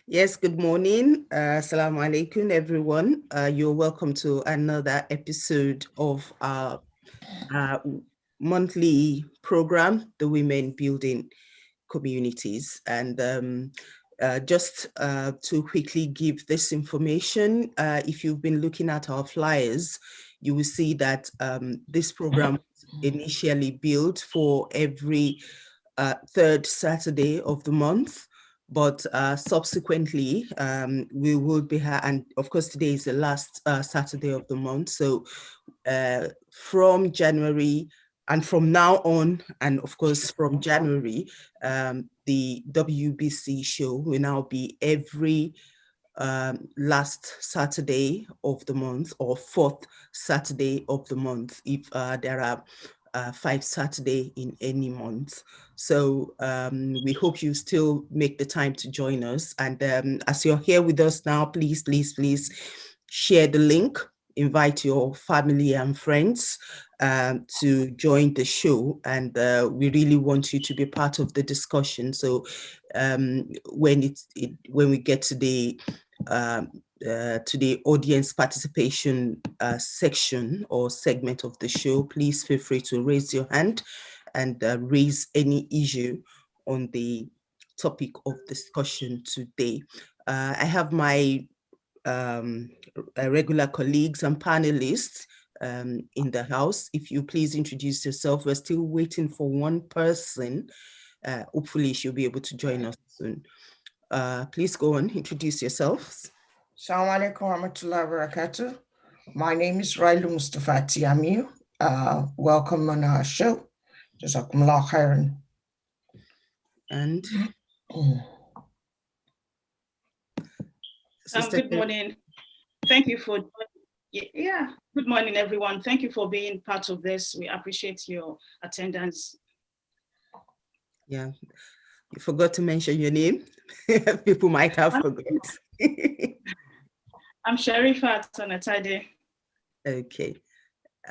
Yes, good morning. Assalamu alaikum, everyone. You're welcome to another episode of our monthly program, the Women Building Communities. And just to quickly give this information, if you've been looking at our flyers, you will see that this program initially built for every third Saturday of the month. But subsequently, we will be, and of course, today is the last Saturday of the month. So from January and from now on, and of course, from January, the WBC show will now be every last Saturday of the month or fourth Saturday of the month if there are 5 Saturdays in any month. So we hope you still make the time to join us. And as you're here with us now, please share the link, invite your family and friends to join the show. And we really want you to be part of the discussion. So when we get to the audience participation section or segment of the show, please feel free to raise your hand and raise any issue on the topic of discussion today. I have my regular colleagues and panelists in the house. If you please introduce yourself. We're still waiting for one person. Hopefully she'll be able to join us soon. Please go on, introduce yourselves. Assalamu alaikum warahmatullahi wabarakatuh. My name is Railu Mustafa Tiamiu. Welcome on our show. Jazakumullah khairan. And good morning. Thank you for good morning, everyone. Thank you for being part of this. We appreciate your attendance. Yeah, you forgot to mention your name. People might have forgot. I'm Sharifat Sanatade. Okay.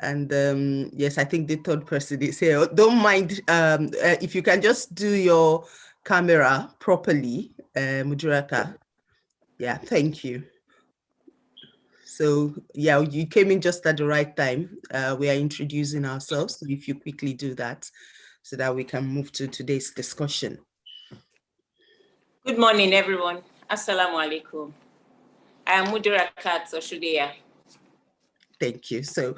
And yes, I think the third person is here. Don't mind if you can just do your camera properly, Mujurata. Yeah, thank you. So yeah, you came in just at the right time. We are introducing ourselves. So if you quickly do that so that we can move to today's discussion. Good morning, everyone. Assalamu alaikum. I am Mudirakat Oshudeya. Thank you. So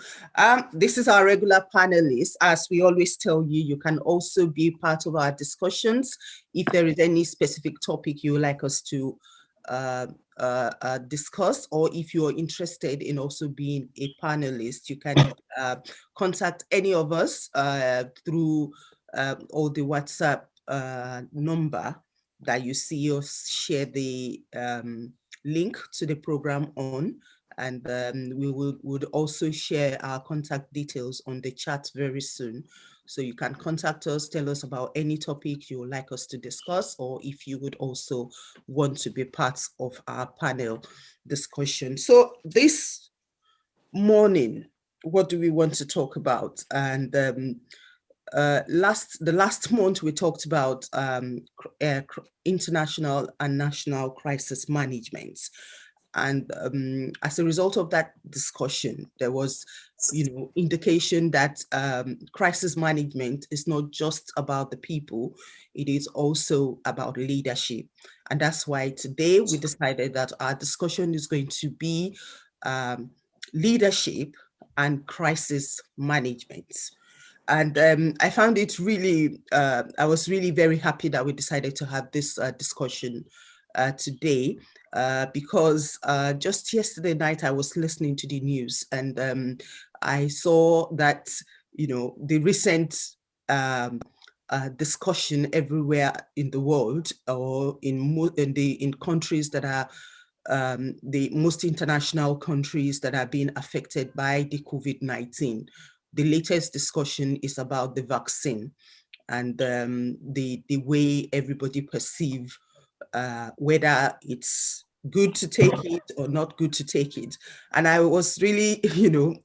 this is our regular panelist. As we always tell you, you can also be part of our discussions. If there is any specific topic you would like us to discuss, or if you are interested in also being a panelist, you can contact any of us through or the WhatsApp number that you see us share the link to the program on. And we would also share our contact details on the chat very soon. So you can contact us, tell us about any topic you would like us to discuss, or if you would also want to be part of our panel discussion. So this morning, what do we want to talk about? And the last month we talked about international and national crisis management. And as a result of that discussion, there was, indication that crisis management is not just about the people, it is also about leadership. And that's why today we decided that our discussion is going to be leadership and crisis management. And I found it really, I was really very happy that we decided to have this discussion today, because just yesterday night I was listening to the news, and I saw that, the recent discussion everywhere in the world, or in countries that are the most international countries that are being affected by the COVID-19, the latest discussion is about the vaccine and the way everybody perceive whether it's good to take it or not good to take it. And I was really,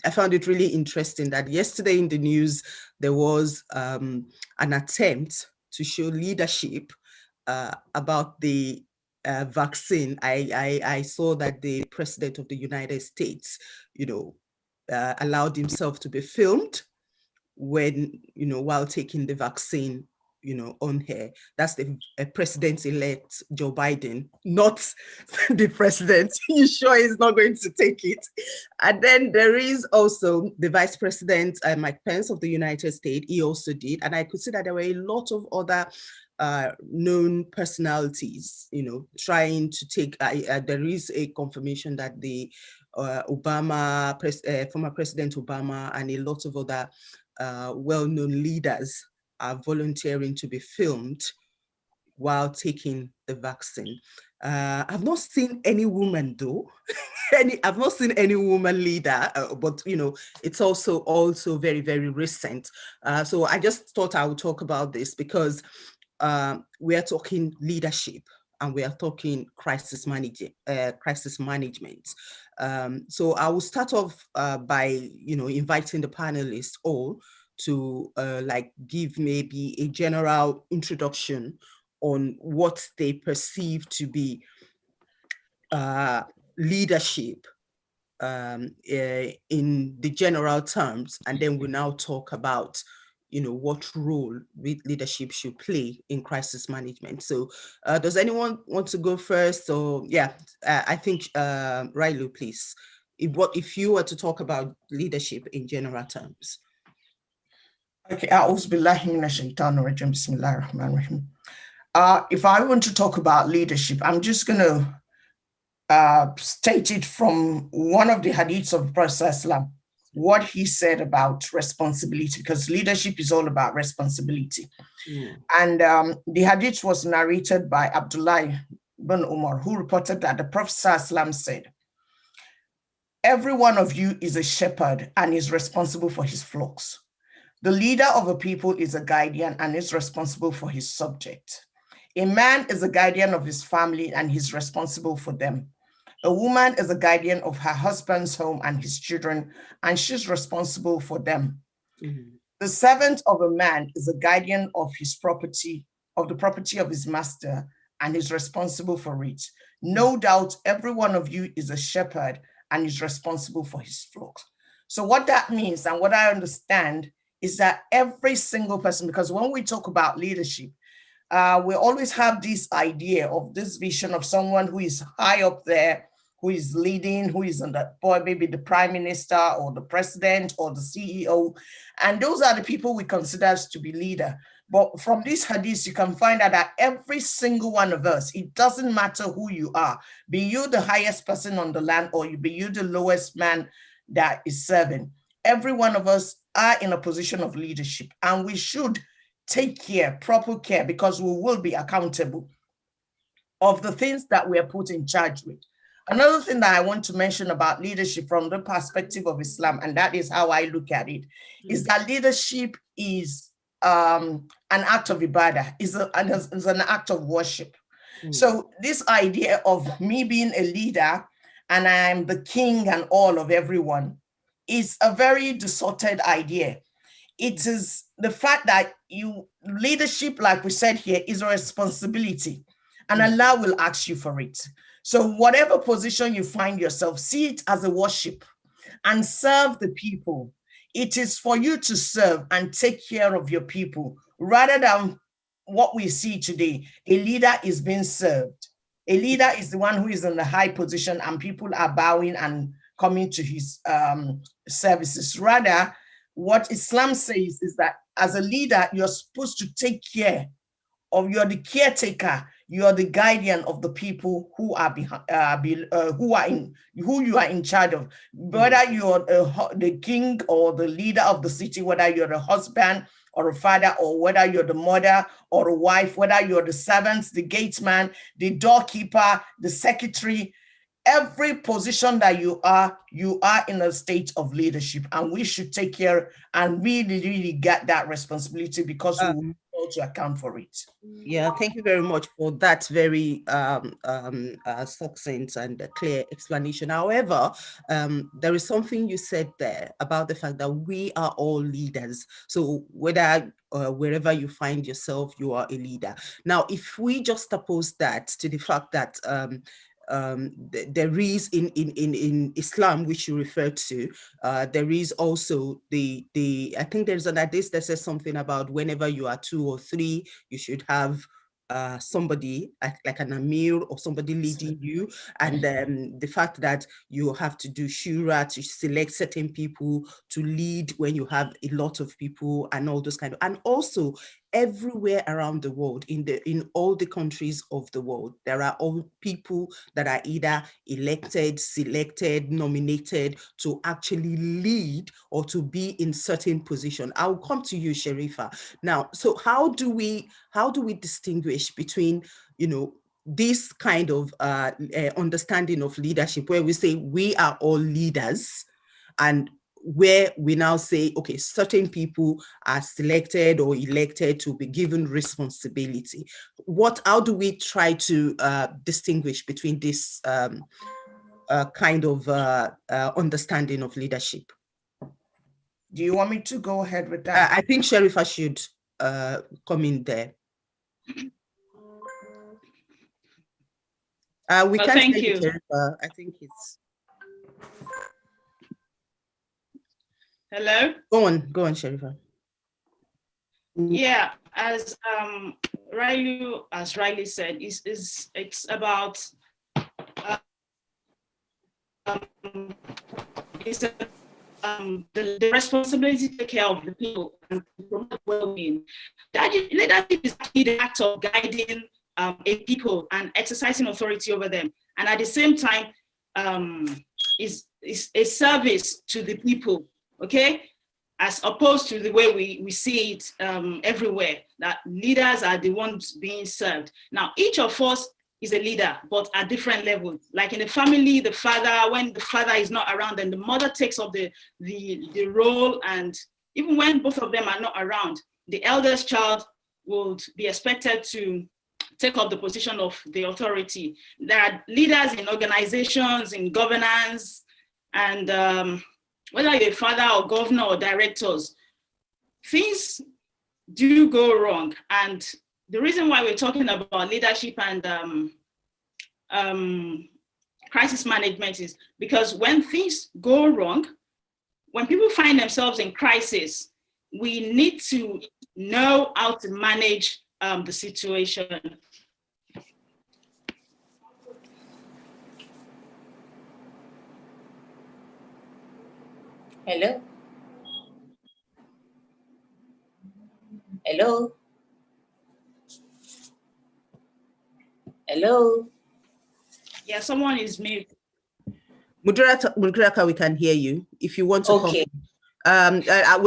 I found it really interesting that yesterday in the news, there was an attempt to show leadership about the vaccine. I saw that the president of the United States, allowed himself to be filmed when, while taking the vaccine, on here. That's the president-elect Joe Biden, not the president. You sure he's not going to take it? And then there is also the vice president, Mike Pence of the United States. He also did. And I could see that there were a lot of other known personalities, trying to take, there is a confirmation that the former President Obama and a lot of other well-known leaders are volunteering to be filmed while taking the vaccine. I've not seen any woman though. I've not seen any woman leader, but it's also very, very recent. So I just thought I would talk about this because we are talking leadership and we are talking crisis management. So I will start off by inviting the panelists all to give maybe a general introduction on what they perceive to be leadership in the general terms, and then we'll now talk about what role leadership should play in crisis management. So does anyone want to go first? Or I think Railu, please. If you were to talk about leadership in general terms. Okay, if I want to talk about leadership, I'm just going to state it from one of the hadiths of the Prophet, what he said about responsibility, because leadership is all about responsibility. And the hadith was narrated by Abdullah ibn Umar, who reported that the Prophet said, "Every one of you is a shepherd and is responsible for his flocks. The leader of a people is a guardian and is responsible for his subject. A man is a guardian of his family and he's responsible for them. A woman is a guardian of her husband's home and his children, and she's responsible for them. The servant of a man is a guardian of his property, of the property of his master, and is responsible for it. No doubt every one of you is a shepherd and is responsible for his flocks." So what that means, and what I understand, is that every single person, because when we talk about leadership, we always have this idea of this vision of someone who is high up there, who is leading, who is on the board, maybe the prime minister or the president or the CEO. And those are the people we consider as to be leader. But from this hadith, you can find out that every single one of us, it doesn't matter who you are, be you the highest person on the land or be you the lowest man that is serving, every one of us are in a position of leadership, and we should take care, proper care, because we will be accountable of the things that we are put in charge with. Another thing that I want to mention about leadership from the perspective of Islam, and that is how I look at it, is that leadership is an act of ibadah, is an act of worship. So this idea of me being a leader and I'm the king and all of everyone is a very distorted idea. It is the fact that leadership, like we said here, is a responsibility, and Allah will ask you for it. So whatever position you find yourself, see it as a worship and serve the people. It is for you to serve and take care of your people, rather than what we see today. A leader is being served. A leader is the one who is in the high position and people are bowing and coming to his services. Rather, what Islam says is that as a leader, you're supposed to take care of, you're the caretaker, you are the guardian of the people who are who you are in charge of. Whether you're the king or the leader of the city, whether you're a husband or a father, or whether you're the mother or a wife, whether you're the servants, the gatesman, the doorkeeper, the secretary, every position that you are in a state of leadership, and we should take care and really get that responsibility, because we will also account for it. Yeah, thank you very much for that very succinct and clear explanation. However, there is something you said there about the fact that we are all leaders. So whether wherever you find yourself, you are a leader. Now, if we just oppose that to the fact that there is in Islam, which you referred to, there is also I think there's an hadith that says something about whenever you are 2 or 3, you should have somebody like an amir or somebody leading you, and the fact that you have to do shura to select certain people to lead when you have a lot of people and all those kind of, and also everywhere around the world, in all the countries of the world, there are all people that are either elected, selected, nominated to actually lead or to be in certain position. I'll come to you, Sharifa. Now, so how do we distinguish between, you know, this kind of understanding of leadership, where we say we are all leaders, and where we now say, okay, certain people are selected or elected to be given responsibility? How do we try to distinguish between this kind of understanding of leadership? Do you want me to go ahead with that? I think Sharifa should come in there. We can't thank hear you, Sharifa. I think it's... Hello? Go on, Sharifa. Yeah, as Riley said, it's about the responsibility to take care of the people and promote well-being. Leadership is actually the act of guiding a people and exercising authority over them, and at the same time is a service to the people. Okay, as opposed to the way we see it everywhere, that leaders are the ones being served. Now, each of us is a leader, but at different levels. Like in the family, the father, when the father is not around, then the mother takes up the role, and even when both of them are not around, the eldest child would be expected to take up the position of the authority. There are leaders in organizations, in governance, and whether you're a father or governor or directors, things do go wrong. And the reason why we're talking about leadership and crisis management is because when things go wrong, when people find themselves in crisis, we need to know how to manage the situation. Hello? Hello? Hello? Yeah, someone is mute. Mudiraka, we can hear you. If you want to Okay. come.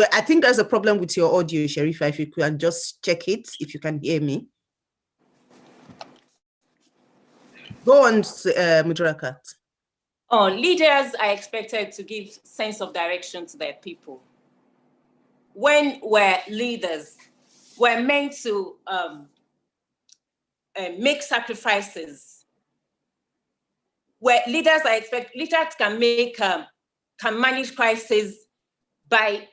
I think there's a problem with your audio, Sharifa. If you can just check it, if you can hear me. Go on, Mudiraka. Oh, leaders are expected to give sense of direction to their people. When we're leaders, we're meant to make sacrifices. Where leaders can manage crises by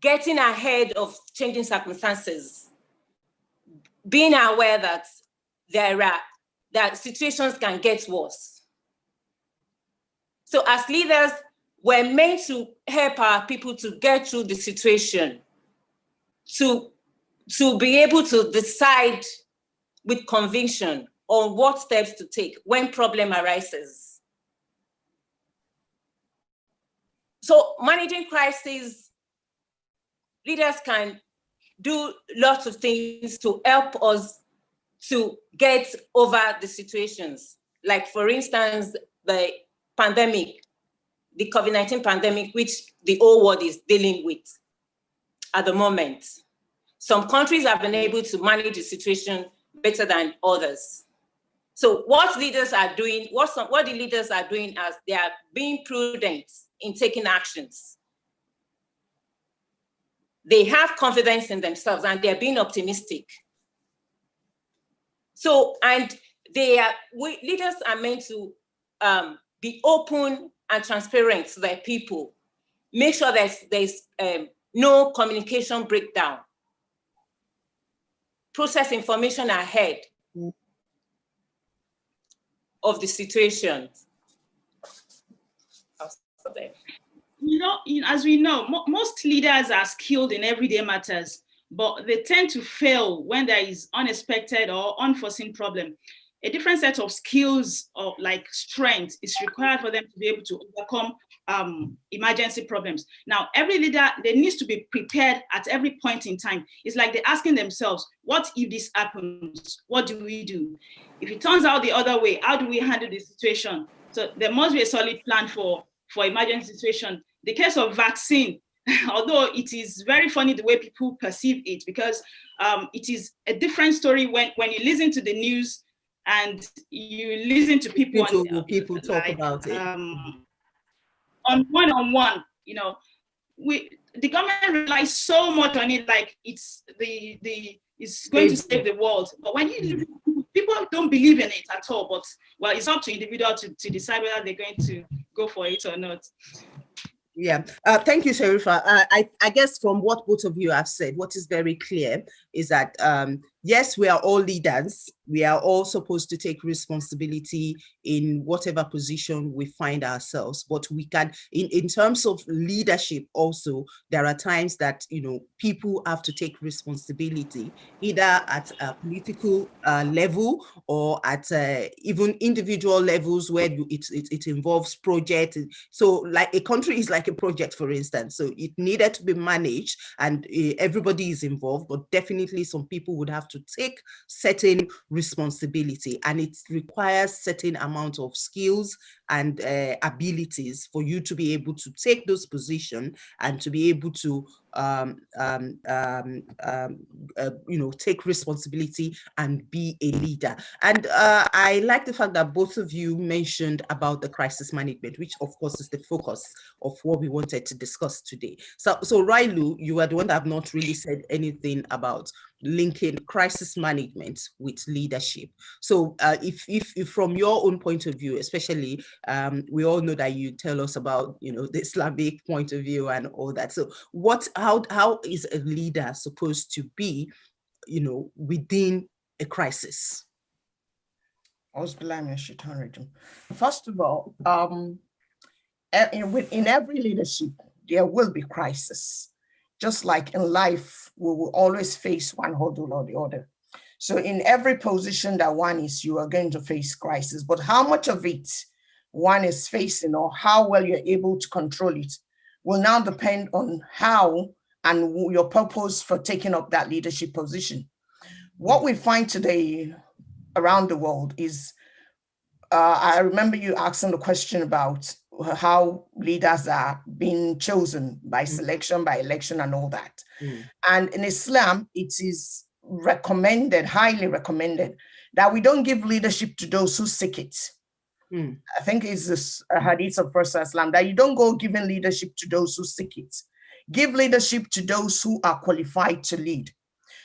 getting ahead of changing circumstances, being aware that situations can get worse. So as leaders, we're meant to help our people to get through the situation, to be able to decide with conviction on what steps to take when problem arises. So managing crises, leaders can do lots of things to help us to get over the situations. Like, for instance, the pandemic, the COVID-19 pandemic, which the whole world is dealing with at the moment. Some countries have been able to manage the situation better than others. So what leaders are doing, what the leaders are doing as they are being prudent in taking actions. They have confidence in themselves and they're being optimistic. So, and leaders are meant to be open and transparent to their people. Make sure there's no communication breakdown. Process information ahead of the situation. As we know, most leaders are skilled in everyday matters, but they tend to fail when there is unexpected or unforeseen problem. A different set of skills or like strength is required for them to be able to overcome emergency problems. Now, every leader, they needs to be prepared at every point in time. It's like they're asking themselves, what if this happens? What do we do? If it turns out the other way, how do we handle the situation? So there must be a solid plan for emergency situation. The case of vaccine, although it is very funny the way people perceive it, because it is a different story when you listen to the news and you listen to people talk about it on one-on-one. The government relies so much on it, like it's going to save the world. But when people don't believe in it at all. But well, it's up to individual to decide whether they're going to go for it or not. Yeah, thank you, Sharifa. I guess from what both of you have said, what is very clear is that yes, we are all leaders. We are all supposed to take responsibility in whatever position we find ourselves. But we can, in terms of leadership also, there are times that, people have to take responsibility, either at a political level or at even individual levels where it involves projects. So like a country is like a project, for instance. So it needed to be managed and everybody is involved, but definitely some people would have to take certain responsibility, and it requires certain amount of skills and abilities for you to be able to take those positions and to be able to take responsibility and be a leader. And I like the fact that both of you mentioned about the crisis management, which of course is the focus of what we wanted to discuss today. So Railu, you are the one that have not really said anything about linking crisis management with leadership. So if from your own point of view, especially, we all know that you tell us about, the Islamic point of view and all that. So how is a leader supposed to be, within a crisis? First of all, in every leadership, there will be crisis. Just like in life, we will always face one hurdle or the other. So in every position that one is, you are going to face crisis. But how much of it one is facing or how well you're able to control it will now depend on how and your purpose for taking up that leadership position. What we find today around the world is, I remember you asking the question about how leaders are being chosen by selection, by election and all that. And in Islam, it is recommended, highly recommended, that we don't give leadership to those who seek it. I think it's this hadith of Prophet Islam, that you don't go giving leadership to those who seek it. Give leadership to those who are qualified to lead.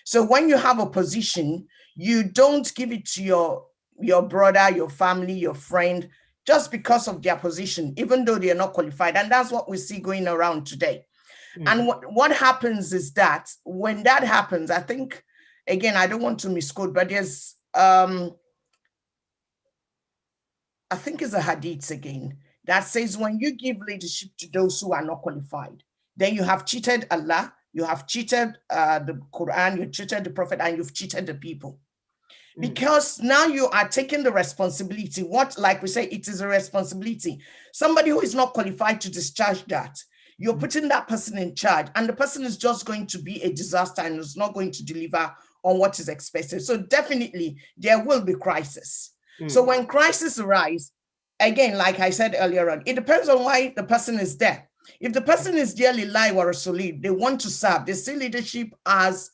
So when you have a position, you don't give it to your brother, your family, your friend, just because of their position, even though they are not qualified. And that's what we see going around today. And what happens is that when that happens, I think, again, I don't want to misquote, but there's, I think it's a hadith again, that says when you give leadership to those who are not qualified, then you have cheated Allah, you have cheated the Quran, you cheated the Prophet, and you've cheated the people. Because now you are taking the responsibility. Like we say, it is a responsibility. Somebody who is not qualified to discharge that, you're putting that person in charge, and the person is just going to be a disaster and is not going to deliver on what is expected. So definitely there will be crisis. So when crisis arise, again, like I said earlier on, it depends on why the person is there. If the person is there lillahi wa rasuli, they want to serve, they see leadership as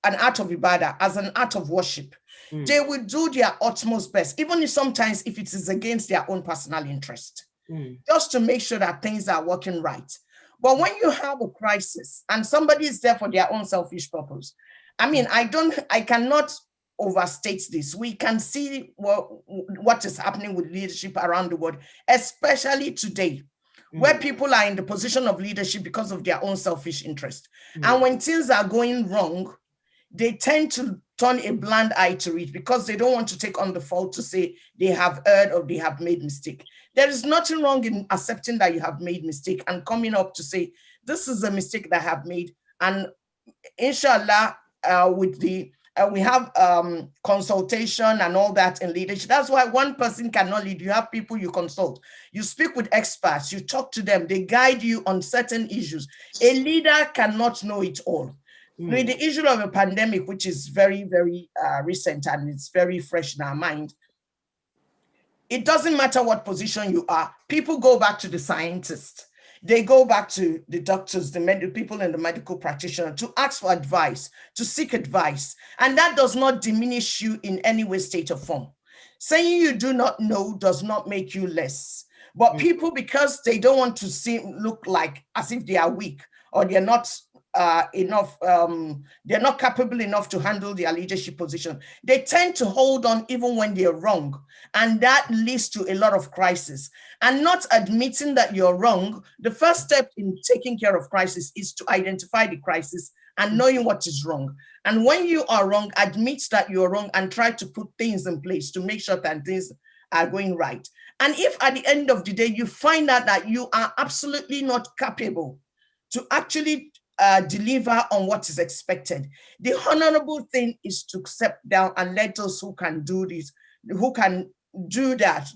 an act of ibadah, as an act of worship, they will do their utmost best, even if sometimes if it is against their own personal interest, just to make sure that things are working right. But when you have a crisis and somebody is there for their own selfish purpose, I mean, I cannot overstate this. We can see what is happening with leadership around the world, especially today, where people are in the position of leadership because of their own selfish interest. And when things are going wrong, they tend to turn a blind eye to it because they don't want to take on the fault to say they have erred or they have made mistake. There is nothing wrong in accepting that you have made mistake and coming up to say, this is a mistake that I have made. And inshallah, with the we have consultation and all that in leadership. That's why one person cannot lead. You have people you consult. You speak with experts. You talk to them. They guide you on certain issues. A leader cannot know it all. With the issue of a pandemic, which is very, very recent and it's very fresh in our mind, it doesn't matter what position you are. People go back to the scientists. They go back to the doctors, the people in the medical practitioner to ask for advice, to seek advice. And that does not diminish you in any way, state or form. Saying you do not know does not make you less. But people, because they don't want to look like as if they are weak or they're not enough, they're not capable enough to handle their leadership position, they tend to hold on even when they're wrong. And that leads to a lot of crisis. And not admitting that you're wrong, the first step in taking care of crisis is to identify the crisis and knowing what is wrong. And when you are wrong, admit that you're wrong and try to put things in place to make sure that things are going right. And if at the end of the day, you find out that you are absolutely not capable to actually deliver on what is expected, the honorable thing is to step down and let those who can do this, who can do that,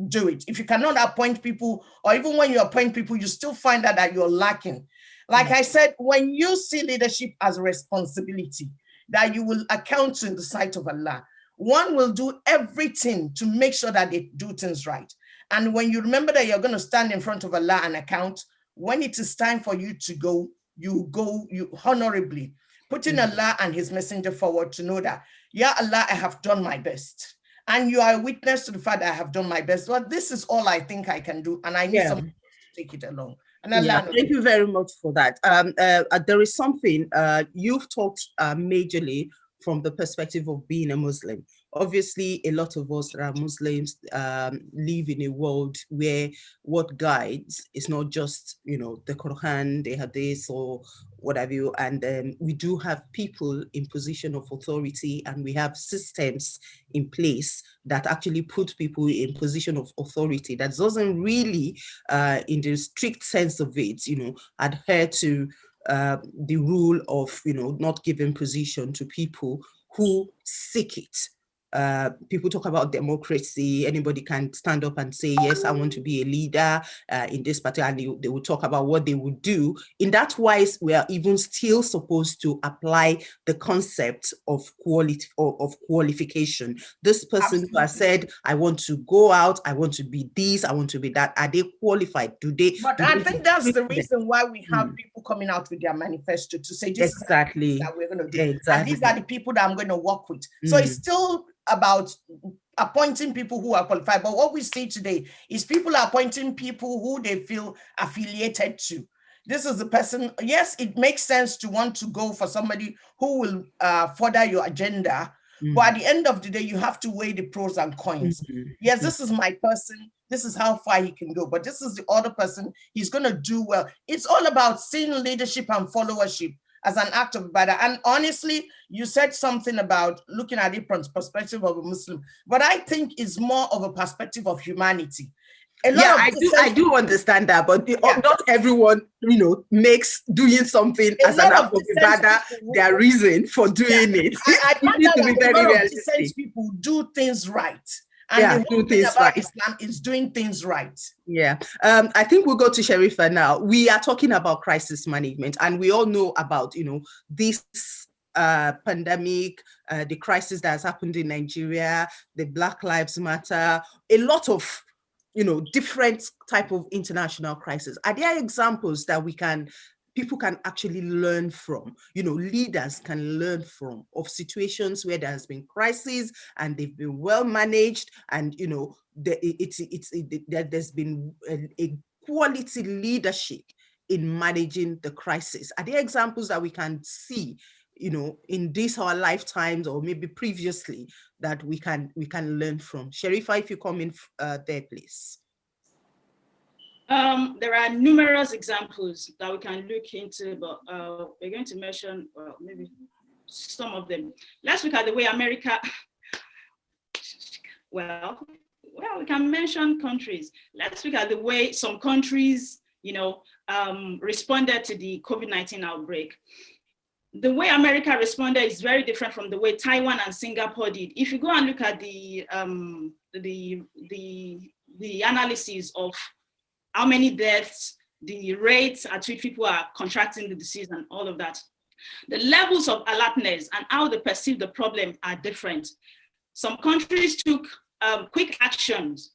do it. If you cannot appoint people, or even when you appoint people, you still find out that you're lacking. Like I said, when you see leadership as a responsibility that you will account to in the sight of Allah, one will do everything to make sure that they do things right. And when you remember that you're going to stand in front of Allah and account, when it is time for you to go, you go honorably, putting Allah and his messenger forward to know that, yeah, Allah, I have done my best. And you are a witness to the fact that I have done my best. But this is all I think I can do. And I need someone to take it along. And Allah, thank you very much for that. There is something you've talked majorly from the perspective of being a Muslim. Obviously, a lot of us that are Muslims live in a world where what guides is not just, the Quran, the Hadith, or what have you. And we do have people in position of authority, and we have systems in place that actually put people in position of authority that doesn't really, in the strict sense of it, adhere to the rule of, not giving position to people who seek it. People talk about democracy. Anybody can stand up and say, yes, I want to be a leader in this party, and they will talk about what they would do. In that wise, we are even still supposed to apply the concept of quality of qualification. This person who has said, I want to go out, I want to be this, I want to be that, are they qualified? But I think that's the reason why we have people coming out with their manifesto to say this is that we're going to do. And these are the people that I'm going to work with. So it's still about appointing people who are qualified. But what we see today is people are appointing people who they feel affiliated to. This is the person. Yes, it makes sense to want to go for somebody who will further your agenda. But at the end of the day, you have to weigh the pros and cons. Yes, this is my person. This is how far he can go. But this is the other person. He's going to do well. It's all about seeing leadership and followership as an act of ibadah. And honestly, you said something about looking at it from the perspective of a Muslim, but I think it's more of a perspective of humanity. I do understand that, but not everyone, makes doing something as an act of ibadah their reason for doing it. I find that a lot of decent people do things right. And the whole thing about Islam is doing things right. Yeah. I think we'll go to Sharifa now. We are talking about crisis management, and we all know about, this pandemic, the crisis that has happened in Nigeria, the Black Lives Matter, a lot of, different type of international crisis. Are there examples that we can people can actually learn from, leaders can learn from, of situations where there has been crisis and they've been well managed, and there's been a quality leadership in managing the crisis. Are there examples that we can see, in this our lifetimes or maybe previously, that we can learn from? Sharifa, if you come in there, please. There are numerous examples that we can look into, but we're going to mention maybe some of them. Let's look at the way America, well, we can mention countries. Let's look at the way some countries, responded to the COVID-19 outbreak. The way America responded is very different from the way Taiwan and Singapore did. If you go and look at the analysis of how many deaths, the rates at which people are contracting the disease and all of that, the levels of alertness and how they perceive the problem are different. Some countries took quick actions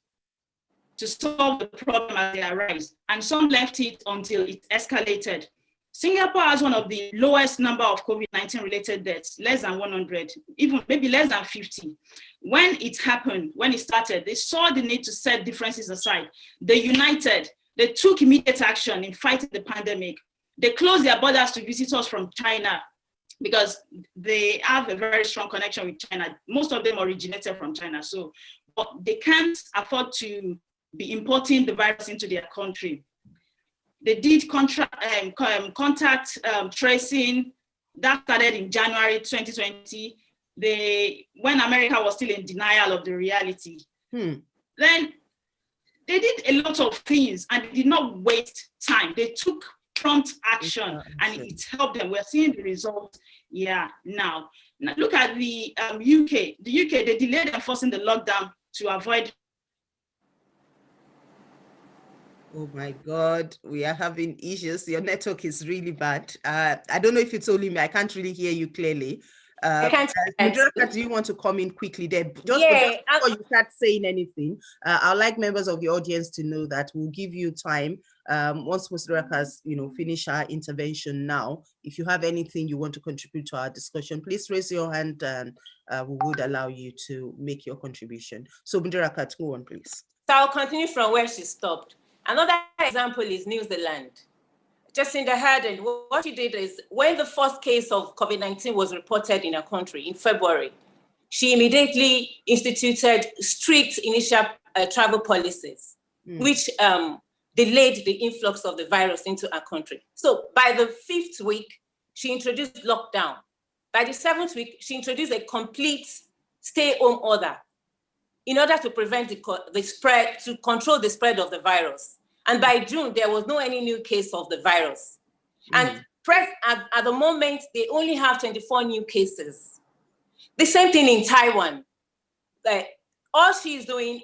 to solve the problem as they arise, and some left it until it escalated. Singapore has one of the lowest number of COVID-19 related deaths, less than 100, even maybe less than 50. When it happened, when it started, they saw the need to set differences aside. They united, they took immediate action in fighting the pandemic. They closed their borders to visitors from China because they have a very strong connection with China. Most of them originated from China, so but they can't afford to be importing the virus into their country. They did contact tracing. That started in January 2020. When America was still in denial of the reality. Then they did a lot of things and they did not waste time. They took prompt action and it helped them. We're seeing the results now. Now look at the UK. The UK, they delayed enforcing the lockdown to avoid. Oh my God, we are having issues. Your network is really bad. I don't know if it's only me. I can't really hear you clearly. I can't. Mudrika, do you want to come in quickly there? Just before you start saying anything, I'd like members of the audience to know that we'll give you time. Once Mudrika has, finished her intervention now, if you have anything you want to contribute to our discussion, please raise your hand and we would allow you to make your contribution. So Mudrika, go on, please. So I'll continue from where she stopped. Another example is New Zealand. Jacinda Ardern, what she did is when the first case of COVID-19 was reported in her country in February, she immediately instituted strict initial travel policies, which delayed the influx of the virus into our country. So by the 5th week, she introduced lockdown. By the 7th week, she introduced a complete stay-home order in order to prevent the spread, to control the spread of the virus. And by June, there was no any new case of the virus. And at the moment, they only have 24 new cases. The same thing in Taiwan. All she is doing,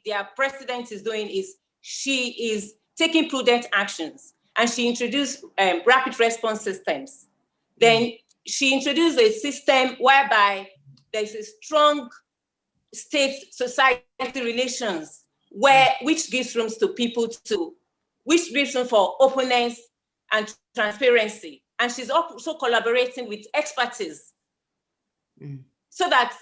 their president is doing is she is taking prudent actions. And she introduced rapid response systems. Then she introduced a system whereby there's a strong state-society relations which gives room to people which gives room for openness and transparency. And she's also collaborating with expertise so that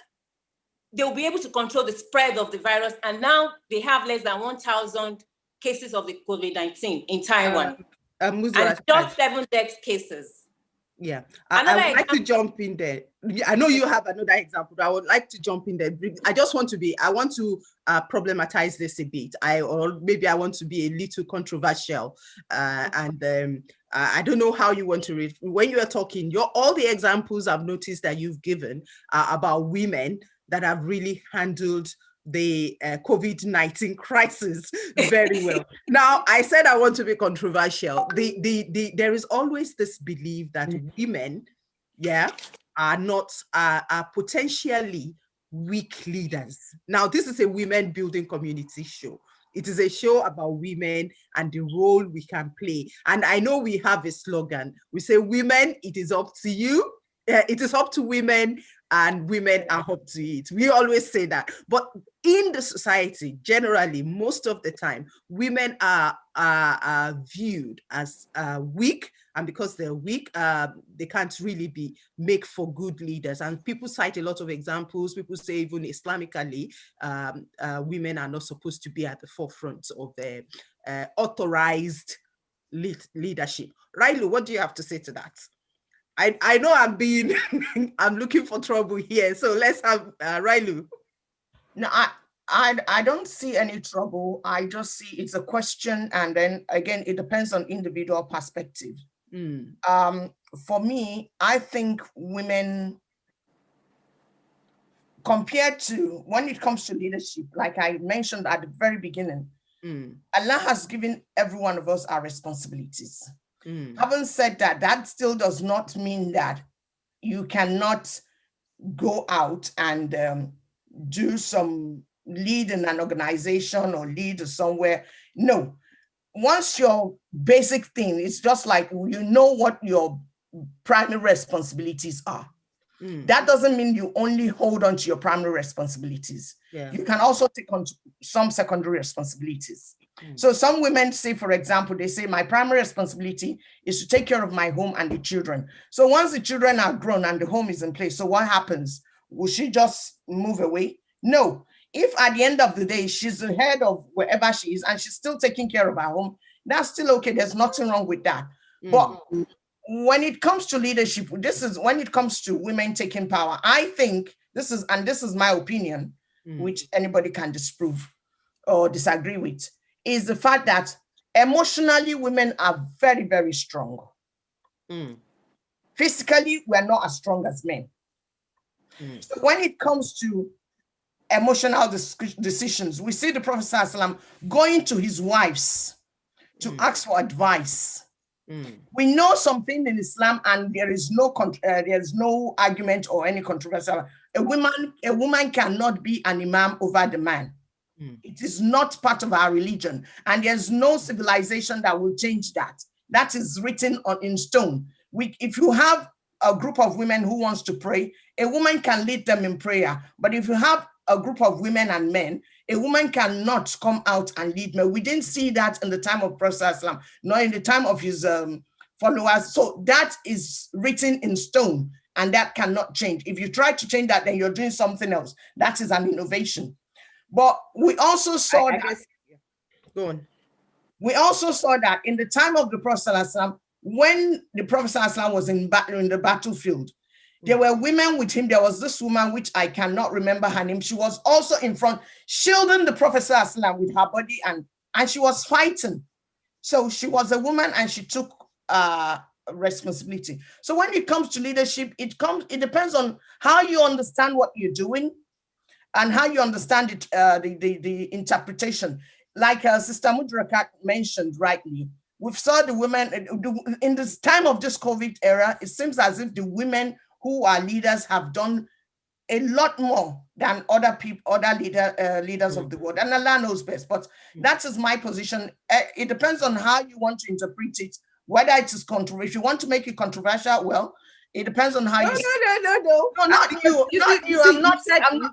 they'll be able to control the spread of the virus. And now they have less than 1,000 cases of the COVID-19 in Taiwan. And just 7 death cases. Yeah, I would like to jump in there. I know you have another example, but I would like to jump in there. I want to problematize this a bit. Or maybe I want to be a little controversial. I don't know how you want to read. When you are talking, all the examples I've noticed that you've given are about women that have really handled the COVID-19 crisis very well. Now, I said I want to be controversial. There is always this belief that women, are potentially weak leaders. Now, this is a women building community show. It is a show about women and the role we can play. And I know we have a slogan. We say, women, it is up to you. It is up to women and women are up to it. We always say that. But in the society, generally, most of the time, women are viewed as weak. And because they're weak, they can't really make for good leaders. And people cite a lot of examples. People say even Islamically, women are not supposed to be at the forefront of the authorized leadership. Railu, what do you have to say to that? I know I'm being, I'm looking for trouble here. So let's have Railu. No, I don't see any trouble. I just see it's a question. And then again, it depends on individual perspective. For me, I think women, compared to when it comes to leadership, like I mentioned at the very beginning, Allah has given every one of us our responsibilities. Having said that, that still does not mean that you cannot go out and do some lead in an organization or lead somewhere. No, once your basic thing, it's just like you know what your primary responsibilities are. That doesn't mean you only hold on to your primary responsibilities. You can also take on some secondary responsibilities. So some women say, for example, they say, my primary responsibility is to take care of my home and the children. So once the children are grown and the home is in place, so what happens? Will she just move away? No. If at the end of the day, she's the head of wherever she is and she's still taking care of her home, that's still okay. There's nothing wrong with that. But when it comes to leadership, this is when it comes to women taking power, I think this is my opinion, which anybody can disprove or disagree with, is the fact that emotionally women are very, very strong. Physically, we're not as strong as men. So when it comes to emotional decisions, we see the Prophet ﷺ going to his wives to ask for advice. We know something in Islam, and there is no argument or any controversy. A woman cannot be an imam over the man. It is not part of our religion, and there's no civilization that will change that. That is written in stone. If you have a group of women who wants to pray, a woman can lead them in prayer. But if you have a group of women and men, a woman cannot come out and lead men. We didn't see that in the time of Prophet ﷺ, nor in the time of his followers. So that is written in stone, and that cannot change. If you try to change that, then you're doing something else. That is an innovation. But we also saw Go on. We also saw that in the time of the Prophet ﷺ, when the Prophet ﷺ was in the battlefield, there were women with him. There was this woman, which I cannot remember her name. She was also in front, shielding the Prophet ﷺ with her body, and she was fighting. So she was a woman, and she took responsibility. So when it comes to leadership, it depends on how you understand what you're doing and how you understand it, the interpretation. Like Sister Mudrakat mentioned rightly, we've saw the women in this time of this COVID era. It seems as if the women who are leaders have done a lot more than other leaders of the world, and Allah knows best. But that is my position. It depends on how you want to interpret it, whether it is controversial. If you want to make it controversial, well, it depends on how No, not you.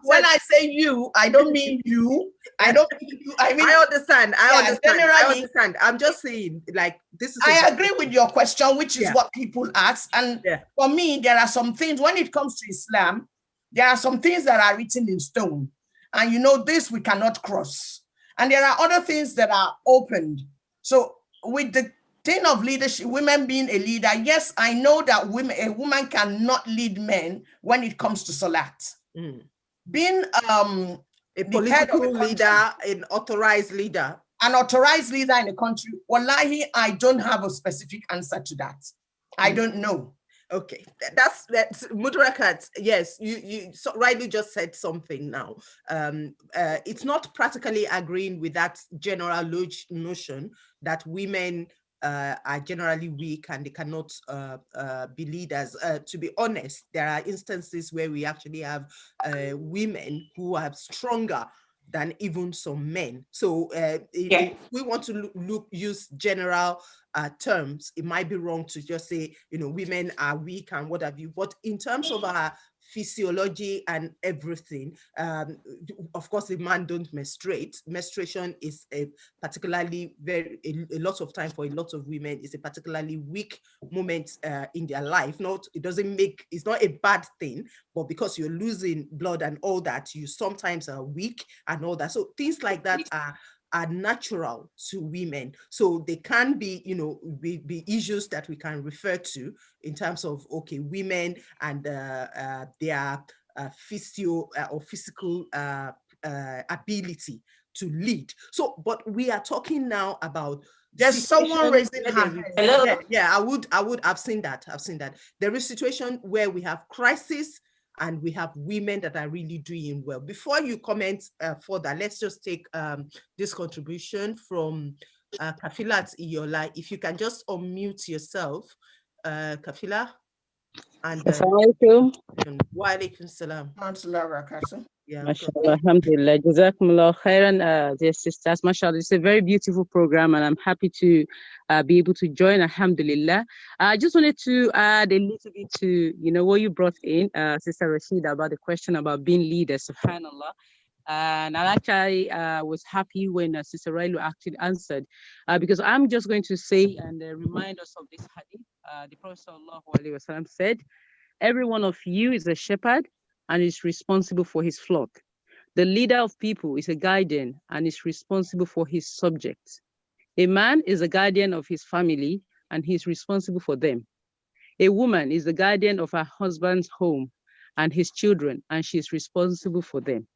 When I say you, I don't mean you. I don't mean you. I mean, I understand. I generally, understand. I'm just saying, like, this is. I agree with your question, which is what people ask. And for me, there are some things when it comes to Islam, there are some things that are written in stone, and this we cannot cross. And there are other things that are opened. So with the thing of leadership, women being a leader, yes, I know that a woman cannot lead men when it comes to Salat. Being a political leader, an authorized leader. An authorized leader in a country, wallahi, I don't have a specific answer to that. I don't know. Okay, that's Mudrakat. Yes, you so rightly just said something now. It's not practically agreeing with that general notion that women are generally weak and they cannot be leaders. To be honest, there are instances where we actually have women who are stronger than even some men. So if we want to use general terms, it might be wrong to just say, women are weak and what have you. But in terms of our physiology and everything. Of course, the man don't menstruate. Menstruation is a particularly a lot of time for a lot of women is a particularly weak moment in their life. It's not a bad thing, but because you're losing blood and all that, you sometimes are weak and all that. So things like that are natural to women. So they can be, be issues that we can refer to in terms of, okay, women and their physical ability to lead. So, but we are talking now about there's someone raising her hand. Hello? Yeah, I've seen that. There is a situation where we have crisis and we have women that are really doing well. Before you comment further, let's just take this contribution from Kafilat Iyola. If you can just unmute yourself, Kafila. And Assalamualaikum. Wa alaikum salam. Yeah, MashaAllah, alhamdulillah, jazakumullah khairan, dear sisters. MashaAllah, it's a very beautiful program and I'm happy to be able to join, alhamdulillah. I just wanted to add a little bit to, what you brought in, Sister Rashida, about the question about being leaders, subhanallah. And I actually was happy when Sister Railu actually answered, because I'm just going to say and remind us of this hadith. The Prophet ﷺ said, every one of you is a shepherd and is responsible for his flock. The leader of people is a guardian and is responsible for his subjects. A man is a guardian of his family and he is responsible for them. A woman is the guardian of her husband's home and his children, and she is responsible for them.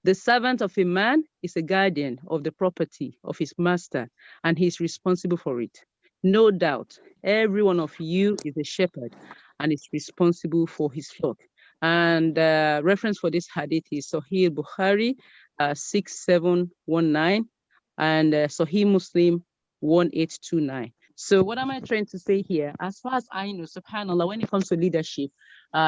The servant of a man is a guardian of the property of his master, and he is responsible for it. No doubt, every one of you is a shepherd and is responsible for his flock. And reference for this hadith is Sahih Bukhari 6719 and Sahih Muslim 1829. So what am I trying to say here? As far as I know, subhanAllah, when it comes to leadership,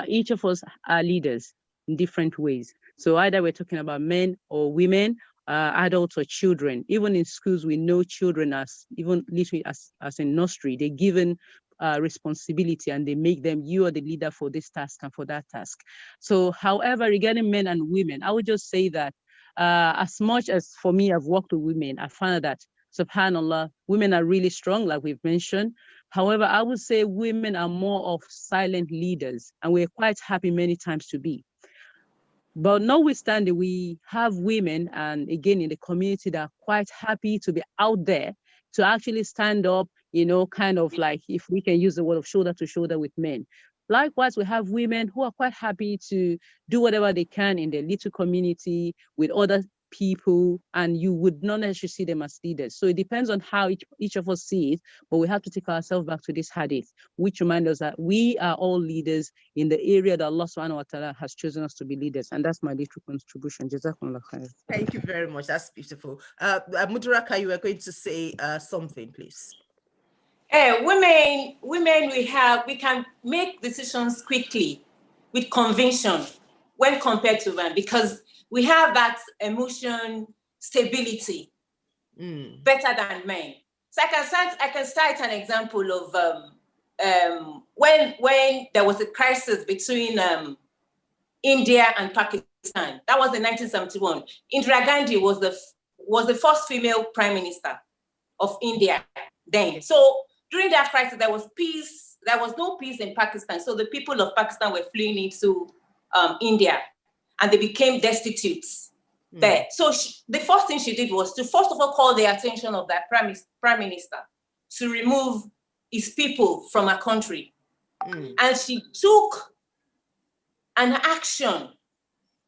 each of us are leaders in different ways. So either we're talking about men or women, adults or children. Even in schools, we know children as even literally as in nursery, they're given responsibility and they make them, you are the leader for this task and for that task. So however, regarding men and women, I would just say that as much as for me, I've worked with women, I found that subhanAllah, women are really strong, like we've mentioned. However, I would say women are more of silent leaders and we're quite happy many times to be. But notwithstanding, we have women, and again in the community, that are quite happy to be out there to actually stand up, kind of like, if we can use the word, of shoulder to shoulder with men. Likewise, we have women who are quite happy to do whatever they can in their little community with other people, and you would not necessarily see them as leaders. So it depends on how each of us see it, but we have to take ourselves back to this hadith, which reminds us that we are all leaders in the area that Allah subhanahu wa ta'ala has chosen us to be leaders. And that's my little contribution. Jazakumullah khair. Thank you very much. That's beautiful. Mudaraka, you were going to say something, please. Women, we can make decisions quickly with conviction when compared to men, because we have that emotion stability better than men. So I can cite an example of when there was a crisis between India and Pakistan. That was in 1971. Indira Gandhi was the first female prime minister of India then. So during that crisis, there was peace. There was no peace in Pakistan. So the people of Pakistan were fleeing into India, and they became destitute there. So the first thing she did was to first of all call the attention of that prime minister to remove his people from her country. And she took an action.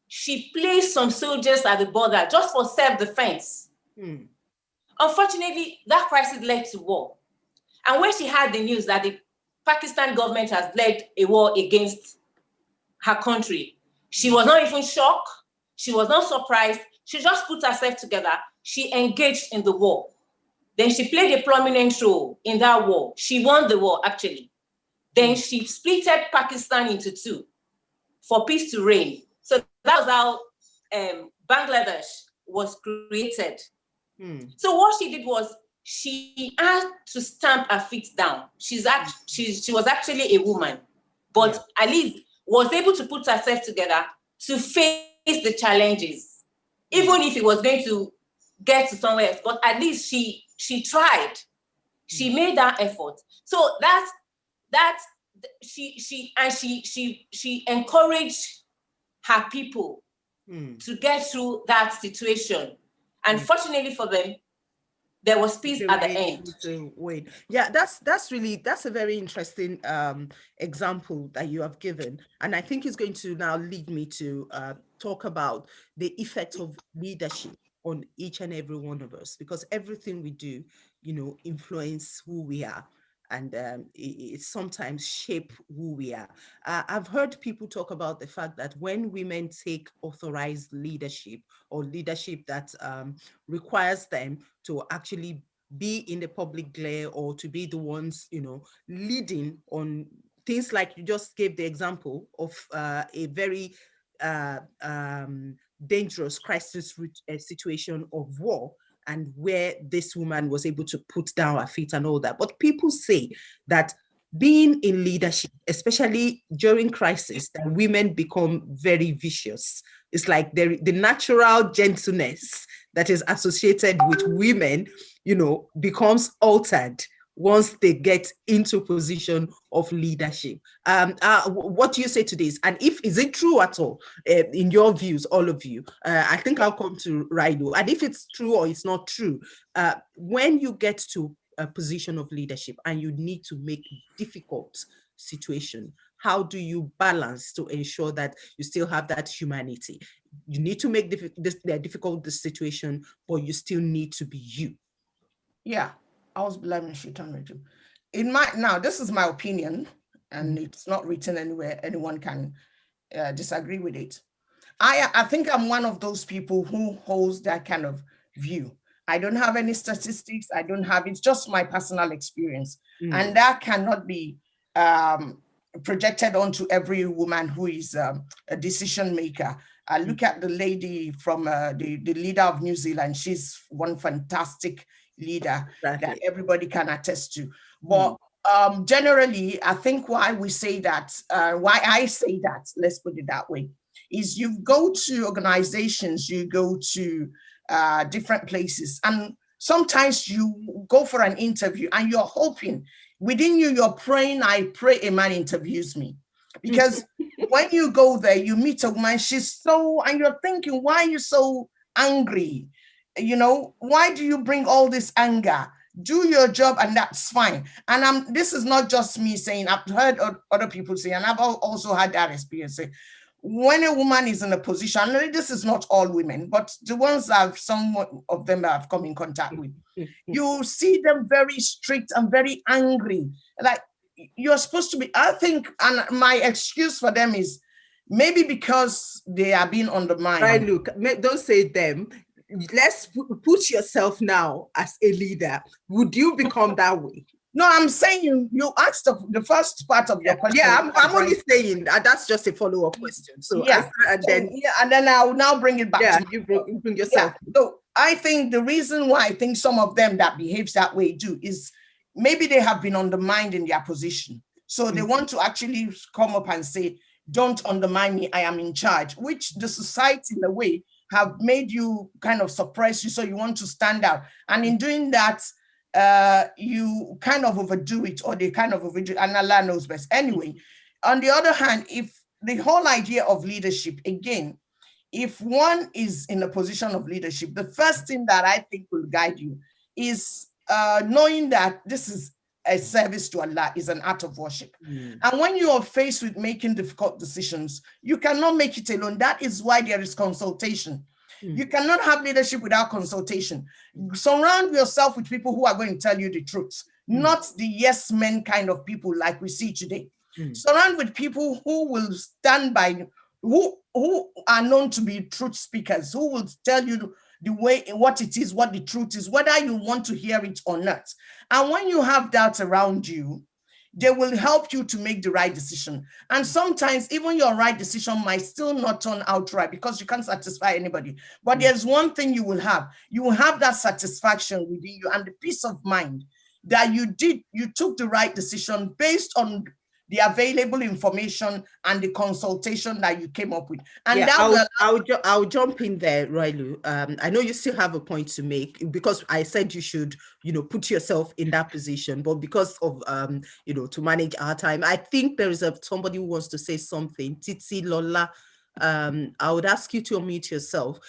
She placed some soldiers at the border just for self-defense. Unfortunately, that crisis led to war. And when she had the news that the Pakistan government has led a war against her country, she was not even shocked. She was not surprised. She just put herself together. She engaged in the war. Then she played a prominent role in that war. She won the war, actually. Then she splitted Pakistan into two for peace to reign. So that was how Bangladesh was created. So what she did was she had to stamp her feet down. She was actually a woman, but at least was able to put herself together to face the challenges, even if it was going to get to somewhere else, but at least she tried. She made that effort. So she encouraged her people to get through that situation. And fortunately for them, there was peace at the end. Yeah, that's a very interesting example that you have given. And I think it's going to now lead me to talk about the effect of leadership on each and every one of us, because everything we do, influence who we are. And it sometimes shape who we are. I've heard people talk about the fact that when women take authorized leadership, or leadership that requires them to actually be in the public glare, or to be the ones, leading on things like you just gave the example of a very dangerous crisis situation of war, and where this woman was able to put down her feet and all that. But people say that being in leadership, especially during crisis, that women become very vicious. It's like the natural gentleness that is associated with women, becomes altered once they get into position of leadership. What do you say to this? And is it true at all, in your views, all of you? I think I'll come to Raido. And if it's true or it's not true, when you get to a position of leadership and you need to make difficult situation, how do you balance to ensure that you still have that humanity? You need to make difficult the situation, but you still need to be you. Yeah. I was blaming Shaitan Rajim. Now, this is my opinion, and it's not written anywhere. Anyone can disagree with it. I think I'm one of those people who holds that kind of view. I don't have any statistics. It's just my personal experience. And that cannot be projected onto every woman who is a decision maker. I look at the lady from the leader of New Zealand. She's one fantastic leader that everybody can attest to. But generally, I think why I say that, let's put it that way, is you go to organizations, you go to different places, and sometimes you go for an interview and you're hoping, within you, you're praying, I pray a man interviews me. Because when you go there, you meet a woman, and you're thinking, why are you so angry? Why do you bring all this anger? Do your job, and that's fine. And this is not just me saying, I've heard other people say, and I've also had that experience. When a woman is in a position, this is not all women, but the ones some of them I've come in contact with, you see them very strict and very angry. Like, you're supposed to be, I think, and my excuse for them is maybe because they are being undermined. Right, look, don't say them. Let's put yourself now as a leader. Would you become that way? No, I'm saying you asked the first part of your question. Yeah, I'm only saying that's just a follow-up question. So yeah, and then I'll now bring it back. Yeah, to you bring yourself. Yeah. So I think the reason why I think some of them that behaves that way do is maybe they have been undermined in their position. So they want to actually come up and say, don't undermine me, I am in charge, which the society in a way have made you kind of suppress you, so you want to stand out. And in doing that, you kind of overdo it, or they kind of overdo it, and Allah knows best. Anyway, on the other hand, if the whole idea of leadership, again, if one is in a position of leadership, the first thing that I think will guide you is knowing that this is a service to Allah, is an act of worship. And when you are faced with making difficult decisions, you cannot make it alone. That is why there is consultation. You cannot have leadership without consultation. Surround yourself with people who are going to tell you the truth, not the yes men kind of people like we see today. Surround with people who will stand by, who are known to be truth speakers, who will tell you the way, what it is, what the truth is, whether you want to hear it or not. And when you have that around you, they will help you to make the right decision. And sometimes even your right decision might still not turn out right because you can't satisfy anybody. But there's one thing you will have that satisfaction within you and the peace of mind that you took the right decision based on the available information and the consultation that you came up with. And yeah, that I'll jump in there, Railu. I know you still have a point to make, because I said you should, put yourself in that position, but because of, to manage our time, I think there is somebody who wants to say something. Titi Lola, I would ask you to unmute yourself.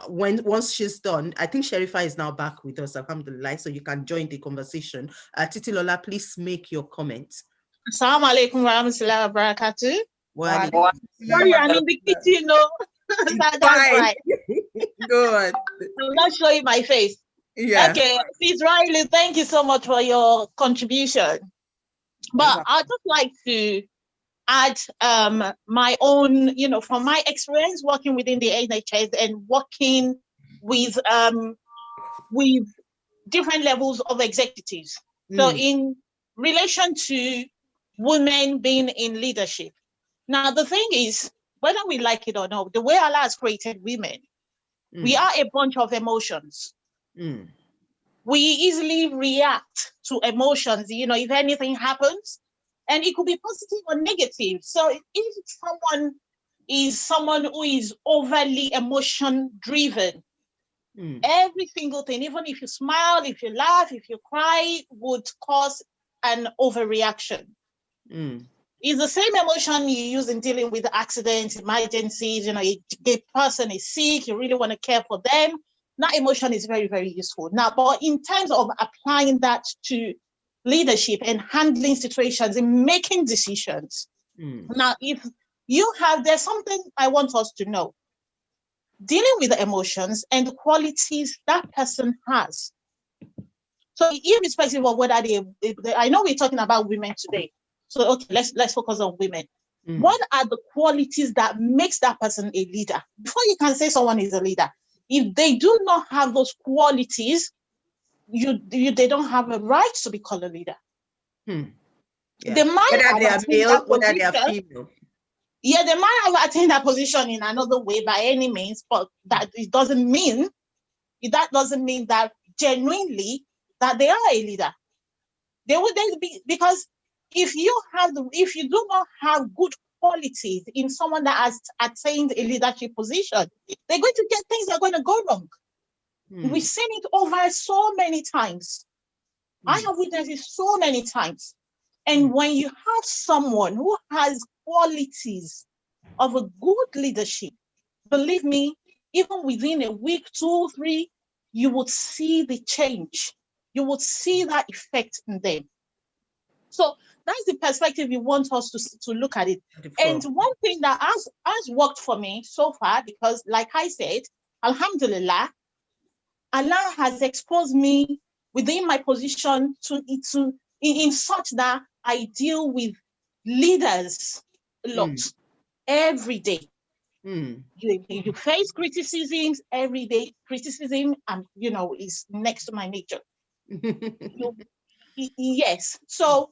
Once she's done, I think Sherifa is now back with us, alhamdulillah, so you can join the conversation. Titi Lola, please make your comment. Assalamu alaikum wa rahmatullahi wa barakatuh. Well, Sorry, I'm in the kitchen, that's right. Go on. I'm not showing my face. Yeah. Okay, Ms. Riley, thank you so much for your contribution. But I'd just like to add my own, from my experience working within the NHS and working with different levels of executives. So in relation to women being in leadership. Now, the thing is, whether we like it or not, the way Allah has created women, we are a bunch of emotions. We easily react to emotions, if anything happens, and it could be positive or negative. So if someone who is overly emotion driven, every single thing, even if you smile, if you laugh, if you cry, would cause an overreaction. It's the same emotion you use in dealing with accidents, emergencies. A person is sick, you really want to care for them. That emotion is very, very useful. Now, but in terms of applying that to leadership and handling situations and making decisions. Now, if there's something I want us to know. Dealing with the emotions and the qualities that person has. So irrespective of whether I know we're talking about women today. So okay, let's focus on women. What are the qualities that makes that person a leader? Before you can say someone is a leader, if they do not have those qualities, they don't have a right to be called a leader. Yeah. They might whether they are male, whether they are female. Yeah, they might have attained that position in another way by any means, but that doesn't mean that genuinely that they are a leader. They would then be, because if you do not have good qualities in someone that has attained a leadership position, they're going to get things that are going to go wrong. We've seen it over so many times. I have witnessed it so many times. And when you have someone who has qualities of a good leadership, believe me, even within a week, 2, 3, you would see the change. You would see that effect in them. So that's the perspective we want us to look at it. And one thing that has worked for me so far, because like I said, alhamdulillah, Allah has exposed me within my position in such that I deal with leaders a lot, every day. You face criticisms every day. Criticism, is next to my nature. Yes. So,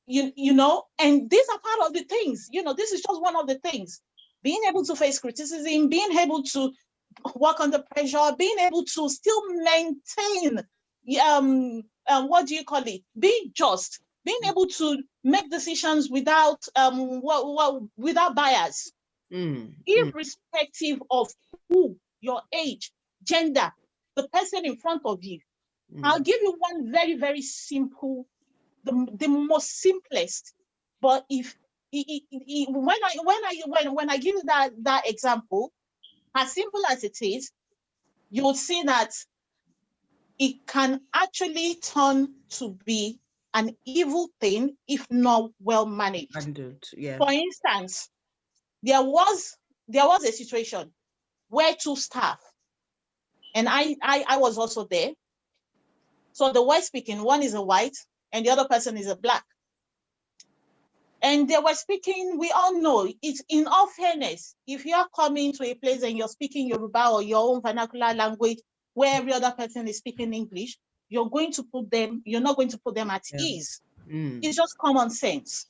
and these are part of the things, this is just one of the things. Being able to face criticism, being able to work under pressure, being able to still maintain, being just, being able to make decisions without bias, irrespective of who, your age, gender, the person in front of you. I'll give you one very, very simple, the most simplest, but when I give you that example, as simple as it is, you'll see that it can actually turn to be an evil thing if not well managed. Yeah. For instance, there was a situation where 2 staff, and I was also there. So the white speaking, one is a white and the other person is a black. And they were speaking, we all know, it's in all fairness, if you're coming to a place and you're speaking Yoruba or your own vernacular language where every other person is speaking English, you're not going to put them at ease. It's just common sense.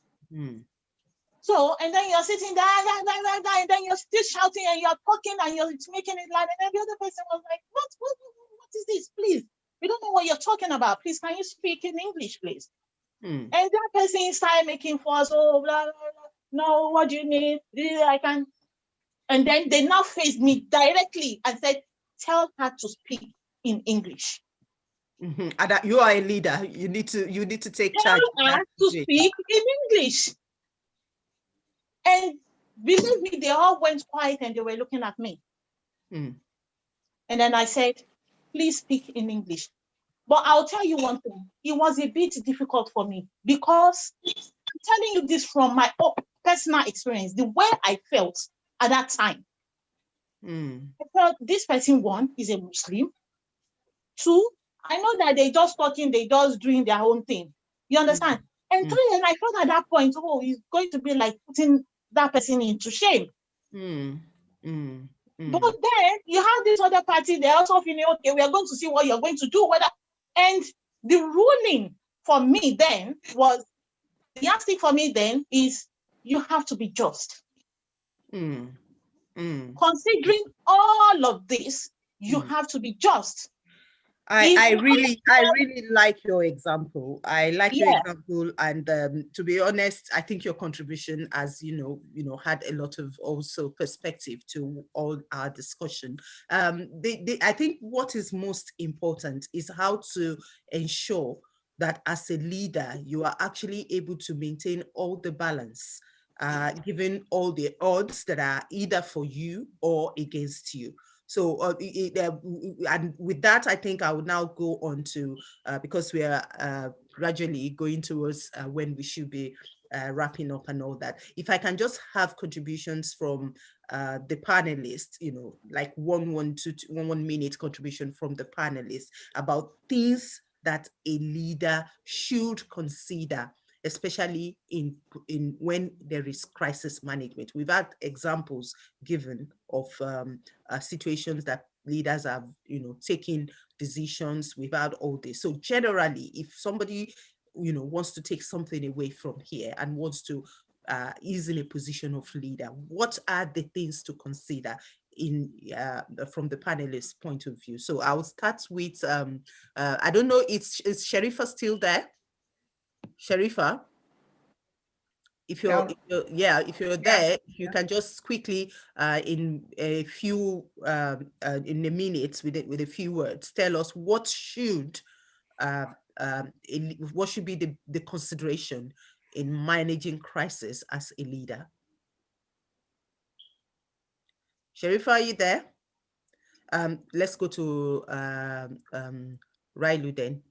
So, and then you're sitting there, and then you're still shouting and you're talking and you're making it loud. And then the other person was like, what is this, please? We don't know what you're talking about. Please, can you speak in English, please? Mm. And that person started making fuss, oh, blah, blah, blah. No, what do you need? I can. And then they now faced me directly and said, tell her to speak in English. Mm-hmm. And that you are a leader. You need to take charge. Tell her to speak in English. And believe me, they all went quiet and they were looking at me. Mm. And then I said, please speak in English. But I'll tell you one thing, it was a bit difficult for me because I'm telling you this from my own personal experience, the way I felt at that time. Mm. I felt this person, one, is a Muslim. Two, I know that they just talking, they just doing their own thing. You understand? And three, and I felt at that point, oh, it's going to be like putting that person into shame. But then you have this other party, they're also feeling, okay, we are going to see what you're going to do. And the ruling for me then was, the yardstick for me then is, you have to be just. Considering all of this, you have to be just. I really like your example. I like your example, and to be honest, I think your contribution, as you know, had a lot of also perspective to all our discussion. I think what is most important is how to ensure that as a leader, you are actually able to maintain all the balance, given all the odds that are either for you or against you. So, and with that, I think I would now go on to, because we are gradually going towards when we should be wrapping up and all that. If I can just have contributions from the panelists, like one minute contribution from the panelists about things that a leader should consider, especially in when there is crisis management. We've had examples given of situations that leaders have, taking decisions without all this. So generally, if somebody, wants to take something away from here and wants to is in a position of leader, what are the things to consider in from the panelists' point of view? So I'll start with I don't know, is Sharifa still there? Sharifa, if you're there, if you can just quickly in a few in a minute with a few words tell us what should be the consideration in managing crisis as a leader. Sharifa, are you there? Let's go to Railu then.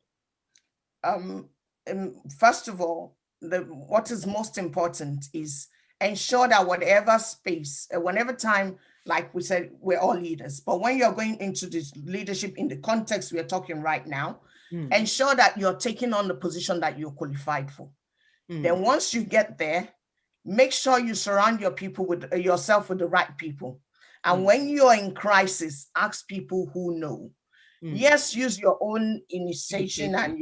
First of all, what is most important is ensure that whatever space, whenever time, like we said, we're all leaders, but when you're going into this leadership in the context we're talking right now, ensure that you're taking on the position that you're qualified for. Then once you get there, make sure you surround your people with yourself with the right people. And when you're in crisis, ask people who know. Yes, use your own initiation and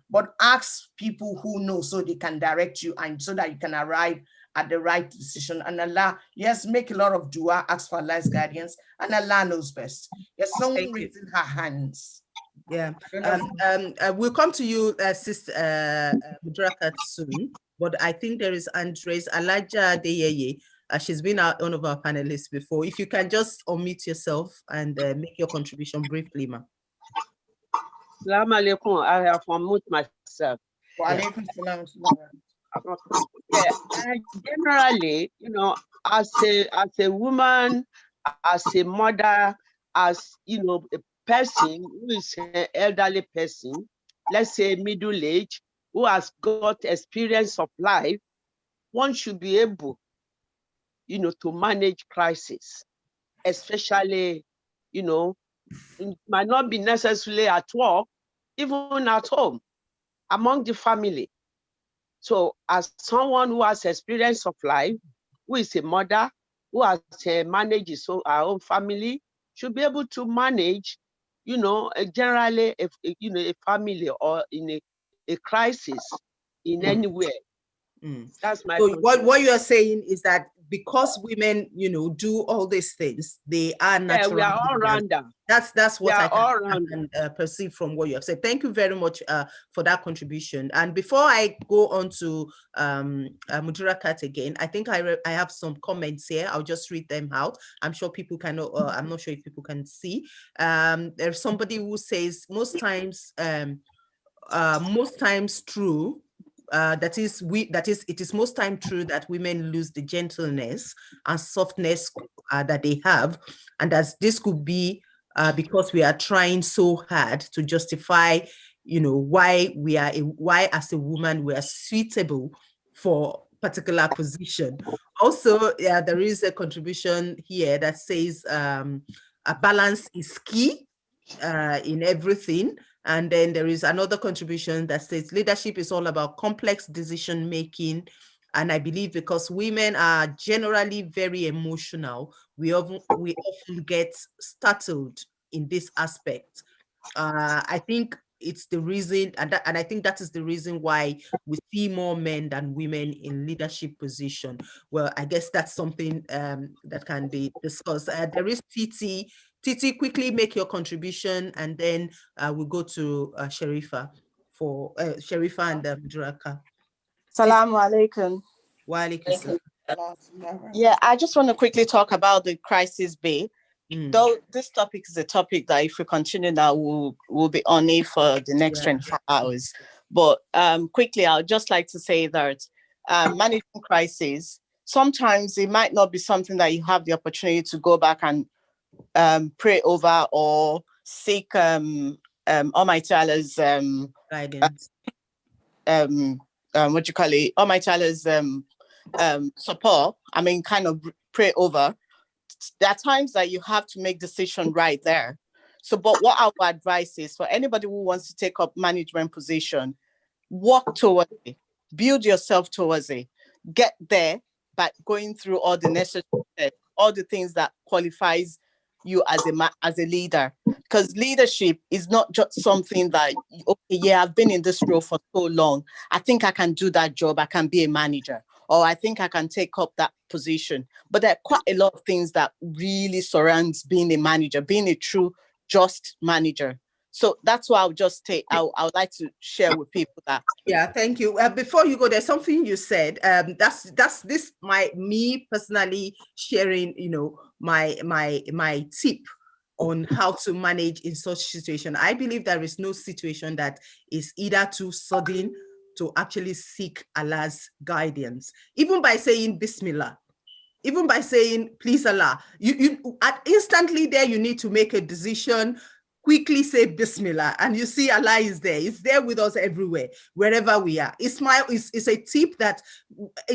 but ask people who know so they can direct you and so that you can arrive at the right decision. And Allah, yes, make a lot of dua, ask for Allah's guidance, and Allah knows best. Yes, someone raising her hands. Yeah, we'll come to you, Sister Mudrakat, soon, but I think there is Andres Alaja Deyeye. She's been one of our panelists before. If you can just unmute yourself and make your contribution briefly, ma. Assalamu alaikum. I have unmute myself. Generally, as a woman, as a mother, as a person who is an elderly person, let's say middle age, who has got experience of life, one should be able to manage crisis, especially, it might not be necessarily at work, even at home, among the family. So as someone who has experience of life, who is a mother, who has managed our own family, should be able to manage, generally, a family or in a crisis in anywhere. That's my so what you are saying is that because women, do all these things, they are Yeah, natural. we are all leaders. rounder. That's what We I are all can rounder. perceive from what you have said. Thank you very much for that contribution. And before I go on to Mudura Kat again, I think I have some comments here. I'll just read them out. I'm sure people can. I'm not sure if people can see. There's somebody who says most times true. That is, it is most time true that women lose the gentleness and softness that they have, and as this could be because we are trying so hard to justify, why as a woman we are suitable for particular position. Also, there is a contribution here that says a balance is key in everything. And then there is another contribution that says leadership is all about complex decision making. And I believe because women are generally very emotional, we often get startled in this aspect. I think it's the reason, and I think that is the reason why we see more men than women in leadership position. Well, I guess that's something that can be discussed. There is Titi. Titi, quickly make your contribution, and then we'll go to Sharifa for Sharifa and Mudura Kat. Salaam alaikum. Wa alaikum salam. Yeah, I just want to quickly talk about the crisis bay. Though this topic is a topic that if we continue now, we'll be on it for the next 24 hours. But quickly, I would just like to say that managing crisis, sometimes it might not be something that you have the opportunity to go back and pray over or seek Almighty Allah's guidance. Almighty Allah's support. I mean, kind of pray over. There are times that you have to make decision right there. So, but what our advice is for anybody who wants to take up management position, walk towards it, build yourself towards it, get there by going through all the necessary steps, all the things that qualifies you as a leader. Because leadership is not just something that, okay, yeah, I've been in this role for so long, I think I can do that job, I can be a manager, or I think I can take up that position. But there are quite a lot of things that really surrounds being a manager, being a true, just manager. So that's why I'll just take, I would like to share with people that. Yeah, thank you. Before you go, there's something you said. That's this me personally sharing, my tip on how to manage in such situation. I believe there is no situation that is either too sudden to actually seek Allah's guidance. Even by saying Bismillah, even by saying please Allah, you instantly there you need to make a decision. Quickly say Bismillah, and you see Allah is there. It's there with us everywhere, wherever we are. It's a tip that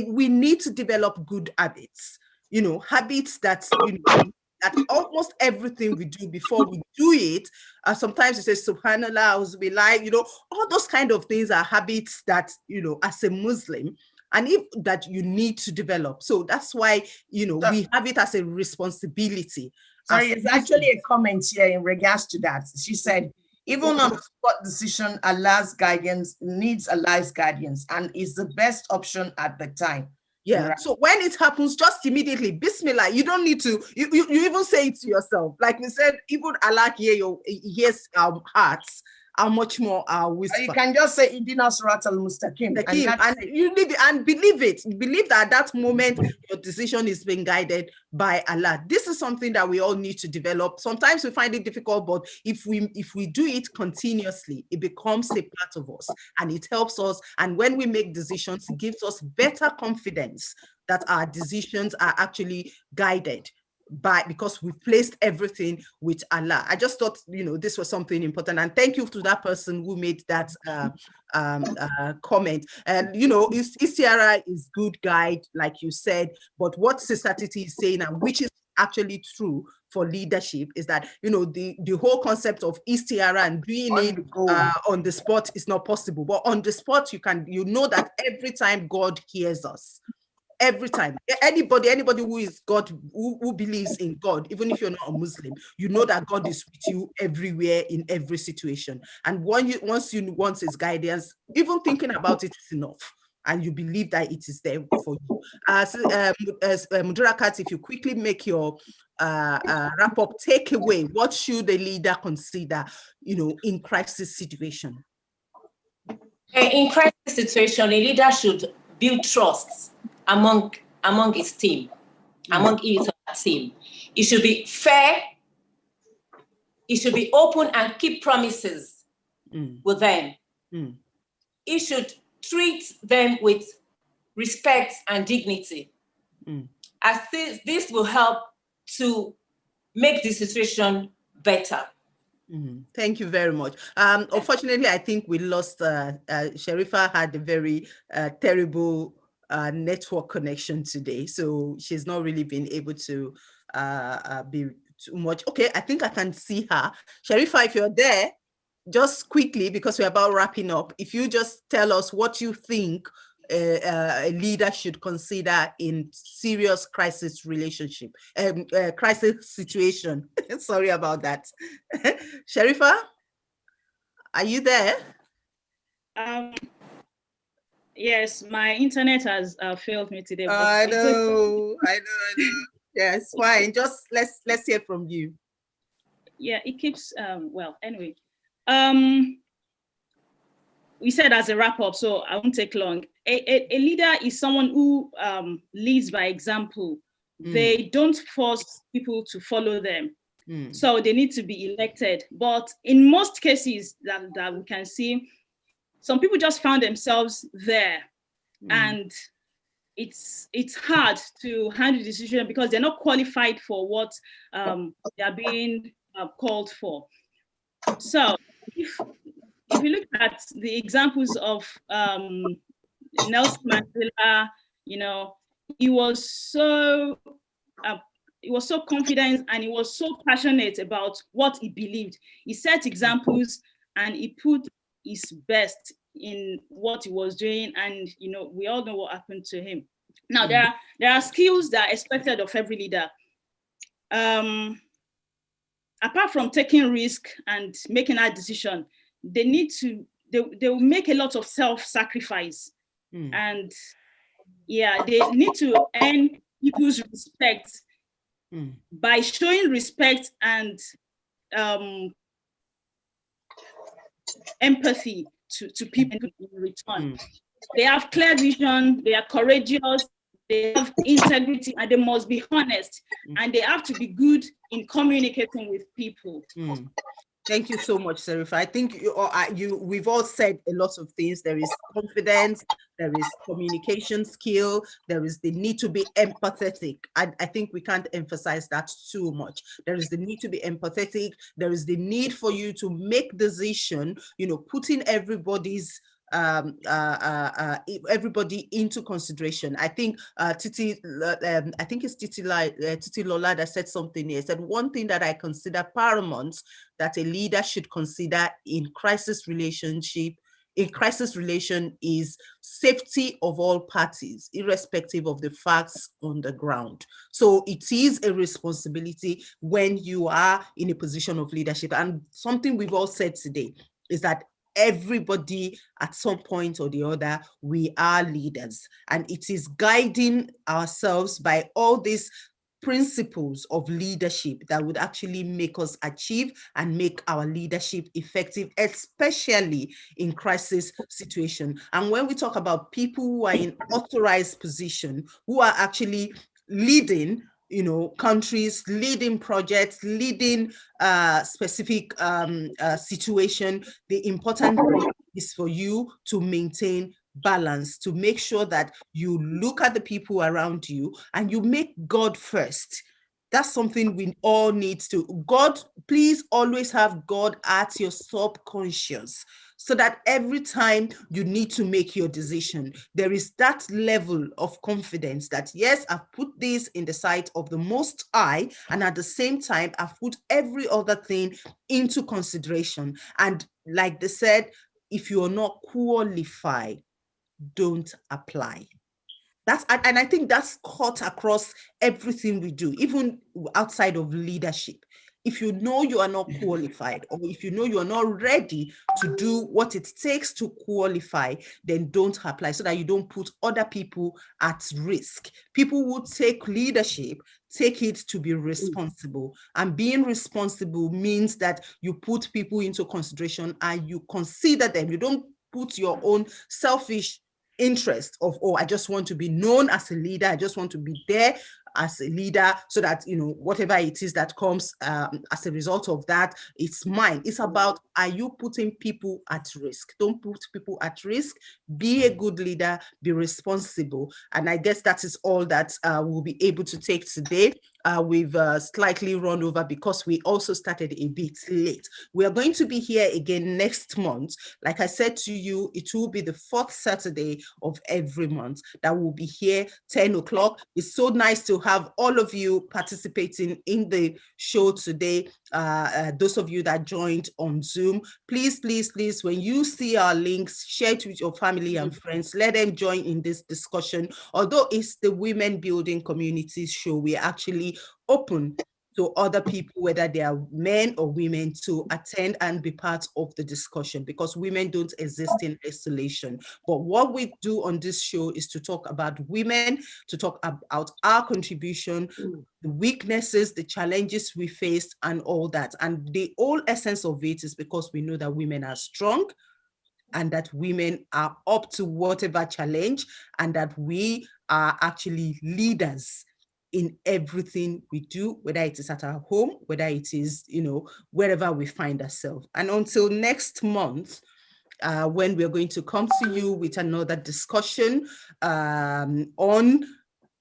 we need to develop good habits. Habits that that almost everything we do before we do it. Sometimes you say Subhanallah, Auzubillah, all those kind of things are habits that as a Muslim, and that you need to develop. So that's why we have it as a responsibility. Sorry, it's actually a comment here in regards to that. She said, even on the spot decision, Allah's guidance needs Allah's guidance and is the best option at the time. Yeah. Right. So when it happens, just immediately, Bismillah. You don't need to. You even say it to yourself. Like we said, even Allah hears our hearts. How much more whisper. You can just say Idina Surat al-Mustaqim. And you need and believe it. Believe that at that moment your decision is being guided by Allah. This is something that we all need to develop. Sometimes we find it difficult, but if we do it continuously, it becomes a part of us and it helps us. And when we make decisions, it gives us better confidence that our decisions are actually guided because we've placed everything with Allah. I just thought, this was something important. And thank you to that person who made that comment. And, Istiara is good guide, like you said, but what society is saying, and which is actually true for leadership, is that, the whole concept of Istiara and doing it on the spot is not possible. But on the spot, you know that every time God hears us. Every time, anybody who is God, who believes in God, even if you're not a Muslim, you know that God is with you everywhere in every situation. And once you want His guidance, even thinking about it is enough. and you believe that it is there for you. Mudurakat, if you quickly make your wrap up takeaway, what should a leader consider, in crisis situation? In crisis situation, a leader should build trust among his team, among his team. It should be fair. It should be open and keep promises with them. It should treat them with respect and dignity. As this will help to make the situation better. Thank you very much. Unfortunately, I think we lost, Sharifa had a very terrible network connection today, so she's not really been able to be too much. Okay, I think I can see her. Sharifa, if you're there, just quickly, because we're about wrapping up, if you just tell us what you think a leader should consider in serious crisis relationship, crisis situation. Sorry about that. Sharifa, are you there? Yes, my internet has failed me today. I know. Yeah, it's fine. Just let's hear from you. Yeah, it keeps well, anyway. We said as a wrap up, so I won't take long. A leader is someone who leads by example. They don't force people to follow them. So they need to be elected. But in most cases that we can see, some people just found themselves there. And it's hard to handle the decision because they're not qualified for what they are being called for. So if you look at the examples of Nelson Mandela, he was so confident and he was so passionate about what he believed. He set examples and he put his best in what he was doing, and we all know what happened to him. Now there are skills that are expected of every leader. Apart from taking risk and making that decision, they will make a lot of self-sacrifice. And they need to earn people's respect by showing respect and empathy to people in return. They have clear vision, they are courageous, they have integrity, and they must be honest, and they have to be good in communicating with people. Thank you so much, Sharifa. I think we've all said a lot of things. There is confidence, there is communication skill, there is the need to be empathetic. I think we can't emphasize that too much. There is the need to be empathetic. There is the need for you to make decision, putting everybody's everybody into consideration. I think Titi Lola that said something here. Said one thing that I consider paramount that a leader should consider in crisis relation is safety of all parties, irrespective of the facts on the ground. So it is a responsibility when you are in a position of leadership. And something we've all said today is that everybody at some point or the other, we are leaders, and it is guiding ourselves by all these principles of leadership that would actually make us achieve and make our leadership effective, especially in crisis situation. And when we talk about people who are in authorized position, who are actually leading countries, leading projects, leading specific situation, the important thing is for you to maintain balance, to make sure that you look at the people around you and you make God first. That's something we all need to. God, please always have God at your subconscious, so that every time you need to make your decision, there is that level of confidence that, yes, I've put this in the sight of the Most High, and at the same time, I've put every other thing into consideration. And like they said, if you're not qualified, don't apply. And I think that's cut across everything we do, even outside of leadership. if you know you are not qualified, or if you know you are not ready to do what it takes to qualify, then don't apply, so that you don't put other people at risk. People who take leadership take it to be responsible, and being responsible means that you put people into consideration and you consider them. You don't put your own selfish interest of, oh, I just want to be known as a leader, I just want to be there as a leader, so that, you know, whatever it is that comes as a result of that, it's mine. It's about, are you putting people at risk? Don't put people at risk. Be a good leader, be responsible. And I guess that is all that we'll be able to take today. We've slightly run over because we also started a bit late. We are going to be here again next month. Like I said to you, it will be the 4th Saturday of every month that will be here, 10 o'clock. It's so nice to have all of you participating in the show today. Those of you that joined on Zoom, please, please, please, when you see our links, share it with your family and friends. Let them join in this discussion. Although it's the Women Building Communities show, we are actually open to other people, whether they are men or women, to attend and be part of the discussion, because women don't exist in isolation. But what we do on this show is to talk about women, to talk about our contribution, the weaknesses, the challenges we faced, and all that. And the whole essence of it is because we know that women are strong, and that women are up to whatever challenge, and that we are actually leaders in everything we do, whether it is at our home, whether it is, you know, wherever we find ourselves. And until next month, when we're going to come to you with another discussion on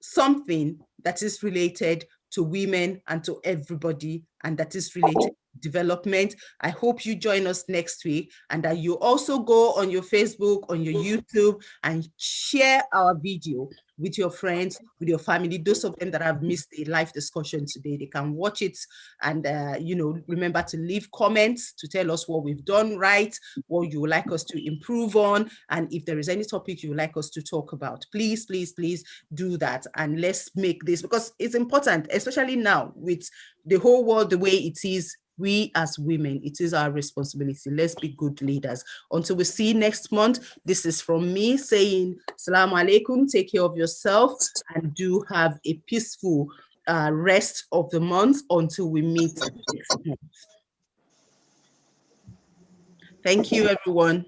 something that is related to women and to everybody, and that is related to development. I hope you join us next week, and that you also go on your Facebook, on your YouTube, and share our video with your friends, with your family. Those of them that have missed a live discussion today, they can watch it, and you know, remember to leave comments to tell us what we've done right, what you would like us to improve on, and if there is any topic you would like us to talk about. Please, please, please do that, and let's make this, because it's important, especially now with the whole world the way it is. We as women, it is our responsibility. Let's be good leaders. Until we see next month, this is from me saying, Assalamu alaikum, take care of yourself, and do have a peaceful rest of the month until we meet next month. Thank you, everyone.